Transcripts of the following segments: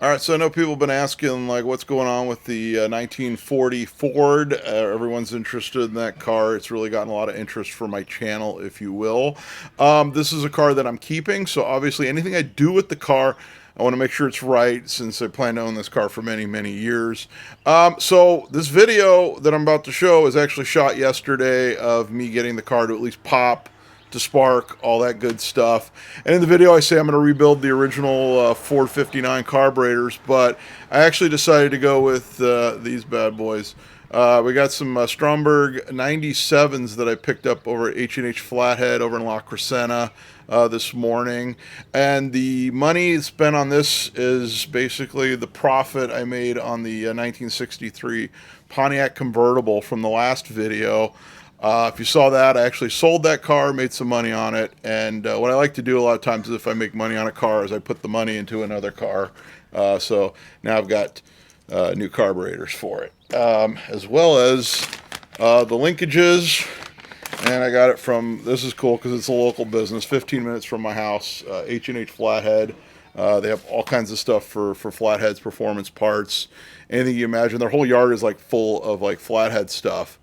All right, so I know people have been asking like what's going on with the 1940 Ford. Everyone's interested in that car. It's really gotten a lot of interest for my channel, if you will. This is a car that I'm keeping, so obviously anything I do with the car, I want to make sure it's right since I plan to own this car for many, many years. So this video that I'm about to show is actually shot yesterday of me getting the car to at least pop, to spark, all that good stuff. And in the video, I say I'm going to rebuild the original Ford 59 carburetors, but I actually decided to go with these bad boys. We got some Stromberg 97s that I picked up over at H&H Flathead over in La Crescenta this morning. And the money spent on this is basically the profit I made on the 1963 Pontiac convertible from the last video. If you saw that, I actually sold that car, made some money on it, and what I like to do a lot of times is if I make money on a car is I put the money into another car. So now I've got new carburetors for it, as well as the linkages, and I got it from, this is cool because it's a local business, 15 minutes from my house, H&H Flathead. They have all kinds of stuff for Flathead's performance parts, anything you imagine. Their whole yard is like full of like Flathead stuff.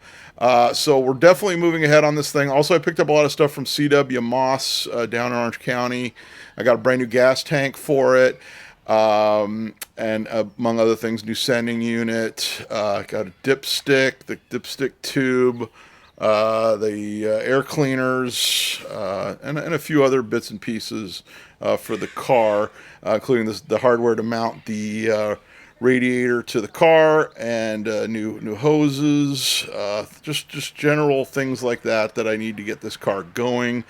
So we're definitely moving ahead on this thing. Also, I picked up a lot of stuff from CW Moss down in Orange County. I got a brand new gas tank for it, and among other things, new sending unit. Got a dipstick, the dipstick tube, the air cleaners, and a few other bits and pieces for the car, including the hardware to mount the radiator to the car, and new hoses, just general things like that I need to get this car going.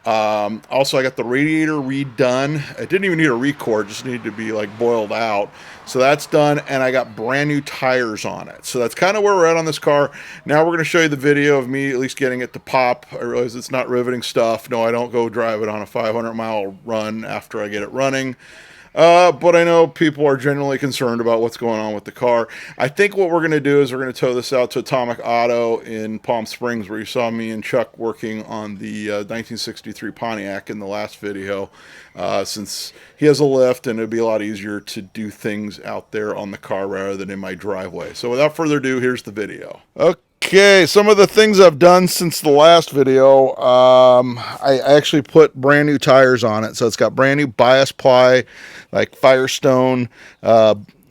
Also, I got the radiator redone. I didn't even need a record, just needed to be like boiled out. So that's done, and I got brand new tires on it. So that's kind of where we're at on this car. Now we're going to show you the video of me at least getting it to pop. I realize it's not riveting stuff. No, I don't go drive it on a 500-mile run after I get it running. But I know people are generally concerned about what's going on with the car. I think what we're going to do is we're going to tow this out to Atomic Auto in Palm Springs, where you saw me and Chuck working on the 1963 Pontiac in the last video, since he has a lift and it'd be a lot easier to do things out there on the car rather than in my driveway. So without further ado, here's the video. Okay, some of the things I've done since the last video. I actually put brand new tires on it, so it's got brand new bias ply, like Firestone,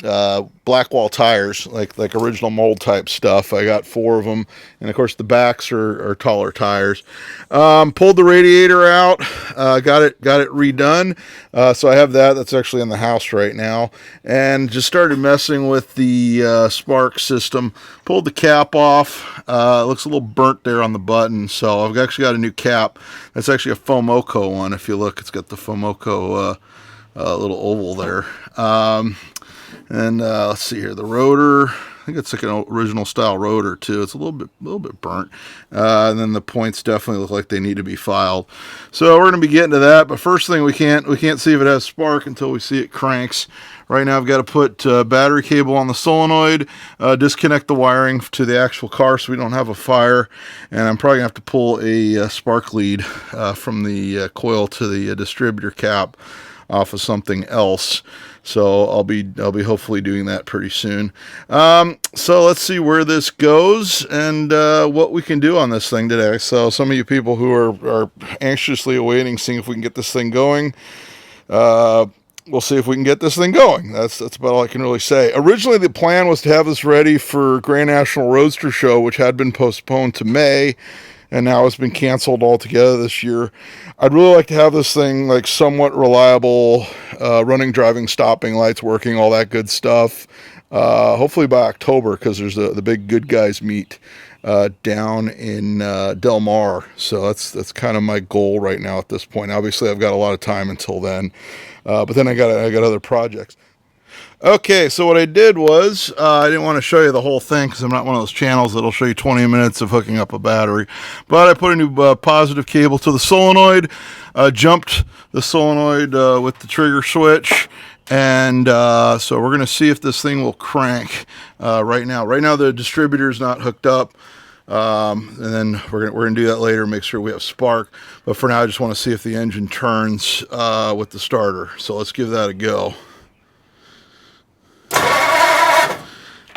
Blackwall tires, like original mold type stuff. I got 4 of them, and of course the backs are taller tires. Pulled the radiator out, got it redone. So I have that. That's actually in the house right now, and just started messing with the spark system. Pulled the cap off. It looks a little burnt there on the button, so I've actually got a new cap. That's actually a Fomoco one. If you look, it's got the Fomoco little oval there. And let's see here, the rotor, I think it's like an original style rotor too. It's a little bit burnt. And then the points definitely look like they need to be filed. So we're going to be getting to that. But first thing, we can't see if it has spark until we see it cranks. Right now I've got to put battery cable on the solenoid, disconnect the wiring to the actual car so we don't have a fire. And I'm probably going to have to pull a spark lead from the coil to the distributor cap off of something else. So I'll be hopefully doing that pretty soon. So let's see where this goes and what we can do on this thing today. So some of you people who are anxiously awaiting seeing if we can get this thing going, we'll see if we can get this thing going. That's about all I can really say. Originally, the plan was to have this ready for Grand National Roadster Show, which had been postponed to May, and now it's been canceled altogether this year. I'd really like to have this thing like somewhat reliable, running, driving, stopping, lights working, all that good stuff. Hopefully by October, because there's the big good guys meet down in Del Mar. So that's kind of my goal right now at this point. Obviously, I've got a lot of time until then, but then I got other projects. Okay, so what I did was, I didn't want to show you the whole thing because I'm not one of those channels that'll show you 20 minutes of hooking up a battery. But I put a new positive cable to the solenoid, jumped the solenoid with the trigger switch, and so we're going to see if this thing will crank right now. Right now the distributor is not hooked up. And then we're gonna do that later, make sure we have spark. But for now, I just want to see if the engine turns with the starter. So let's give that a go.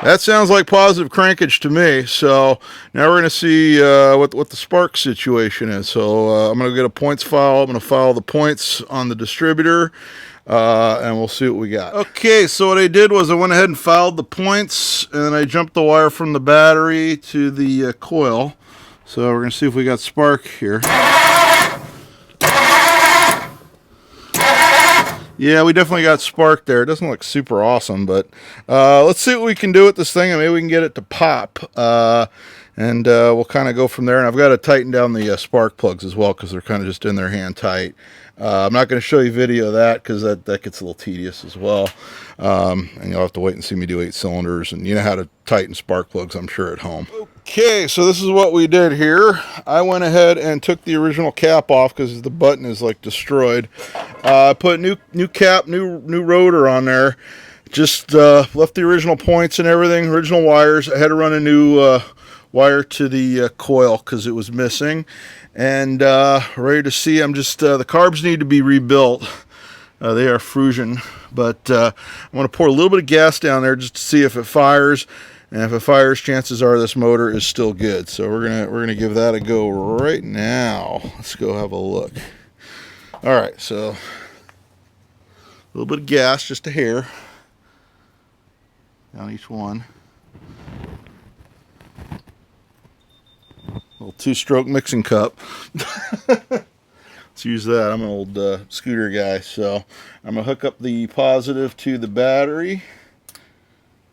That sounds like positive crankage to me. So now we're going to see what the spark situation is. So I'm going to get a points file. I'm going to file the points on the distributor, and we'll see what we got. Okay, so what I did was I went ahead and filed the points, and then I jumped the wire from the battery to the coil. So we're going to see if we got spark here. Yeah, we definitely got spark there. It doesn't look super awesome, but let's see what we can do with this thing, and maybe we can get it to pop. And we'll kind of go from there. And I've got to tighten down the spark plugs as well because they're kind of just in there hand tight. I'm not going to show you video of that because that gets a little tedious as well. And you'll have to wait and see me do 8 cylinders. And you know how to tighten spark plugs, I'm sure, at home. Okay, so this is what we did here. I went ahead and took the original cap off because the button is like destroyed. I put new cap, new rotor on there. Just left the original points and everything, original wires. I had to run a new wire to the coil because it was missing. And ready to see. I'm just the carbs need to be rebuilt. They are Fusion, but I'm going to pour a little bit of gas down there just to see if it fires. And if it fires, chances are this motor is still good. So we're gonna give that a go right now. Let's go have a look. All right, so a little bit of gas, just a hair, down each one. A little 2-stroke mixing cup. Let's use that. I'm an old scooter guy, so I'm gonna hook up the positive to the battery,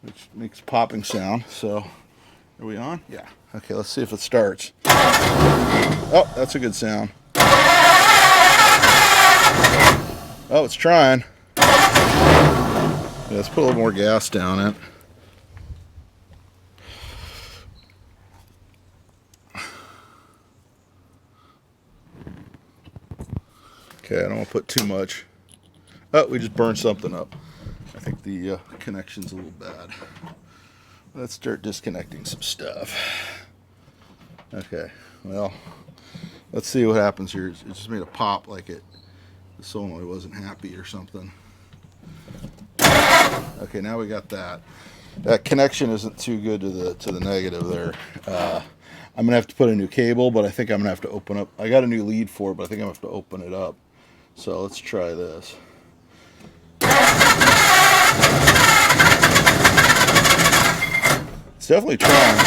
which makes popping sound. So, are we on? Yeah. Okay, let's see if it starts. Oh, that's a good sound. Oh, it's trying. Yeah, let's put a little more gas down it. Okay, I don't want to put too much. Oh, we just burned something up. I think the connection's a little bad. Let's start disconnecting some stuff. Okay, well, let's see what happens here. It just made a pop like the solenoid wasn't happy or something. Okay, now we got that. That connection isn't too good to the negative there. I'm gonna have to put a new cable, but I think I'm gonna have to open up. I got a new lead for it, but I think I'm gonna have to open it up. So let's try this. It's definitely trying.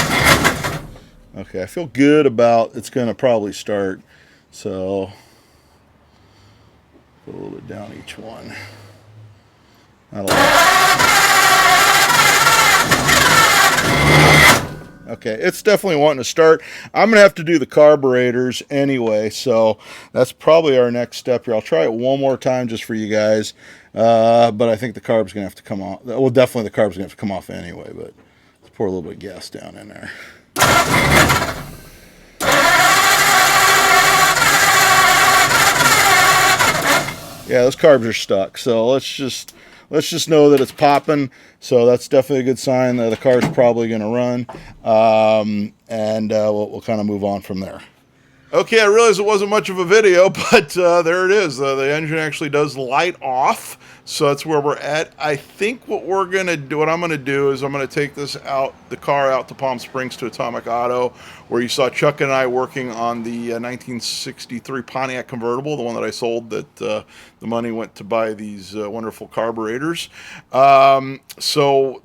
Okay, I feel good about it's going to probably start. So put a little bit down each one. Okay, it's definitely wanting to start. I'm going to have to do the carburetors anyway, so that's probably our next step here. I'll try it one more time just for you guys, but I think the carb's going to have to come off. Well, definitely the carb's going to have to come off anyway, but let's pour a little bit of gas down in there. Yeah, those carbs are stuck, so let's just know that it's popping. So that's definitely a good sign that the car's probably going to run, and we'll kind of move on from there. Okay, I realize it wasn't much of a video, but there it is. The engine actually does light off, so that's where we're at. I think what I'm gonna do is I'm gonna take the car out to Palm Springs to Atomic Auto, where you saw Chuck and I working on the 1963 Pontiac convertible, the one that I sold. That the money went to buy these wonderful carburetors. So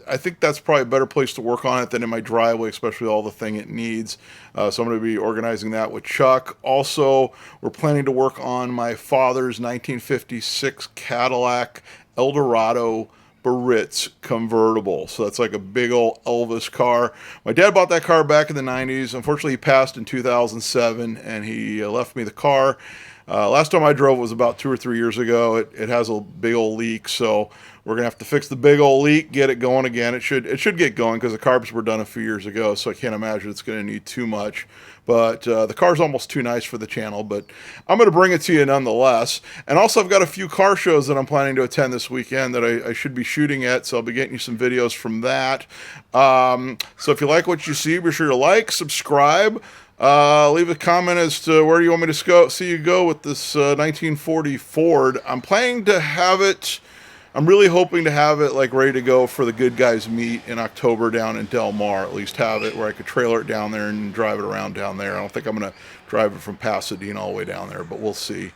I think that's probably a better place to work on it than in my driveway, especially all the thing it needs. So I'm going to be organizing that with Chuck. Also, we're planning to work on my father's 1956 Cadillac Eldorado Baritz convertible. So that's like a big old Elvis car. My dad bought that car back in the 90s. Unfortunately, he passed in 2007, and he left me the car. Last time I drove was about 2 or 3 years ago. It has a big old leak, so we're gonna have to fix the big old leak, get it going again. It should get going because the carbs were done a few years ago, so I can't imagine it's gonna need too much. But the car's almost too nice for the channel, but I'm gonna bring it to you nonetheless. And also, I've got a few car shows that I'm planning to attend this weekend that I should be shooting at, so I'll be getting you some videos from that. So if you like what you see, be sure to like, subscribe. Leave a comment as to where you want me to see you go with this 1940 Ford. I'm planning to have it I'm really hoping to have it like ready to go for the Good Guys meet in October down in Del Mar. At least have it where I could trailer it down there and drive it around down there. I don't think I'm going to drive it from Pasadena all the way down there, but we'll see.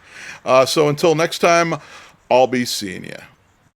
So until next time, I'll be seeing you.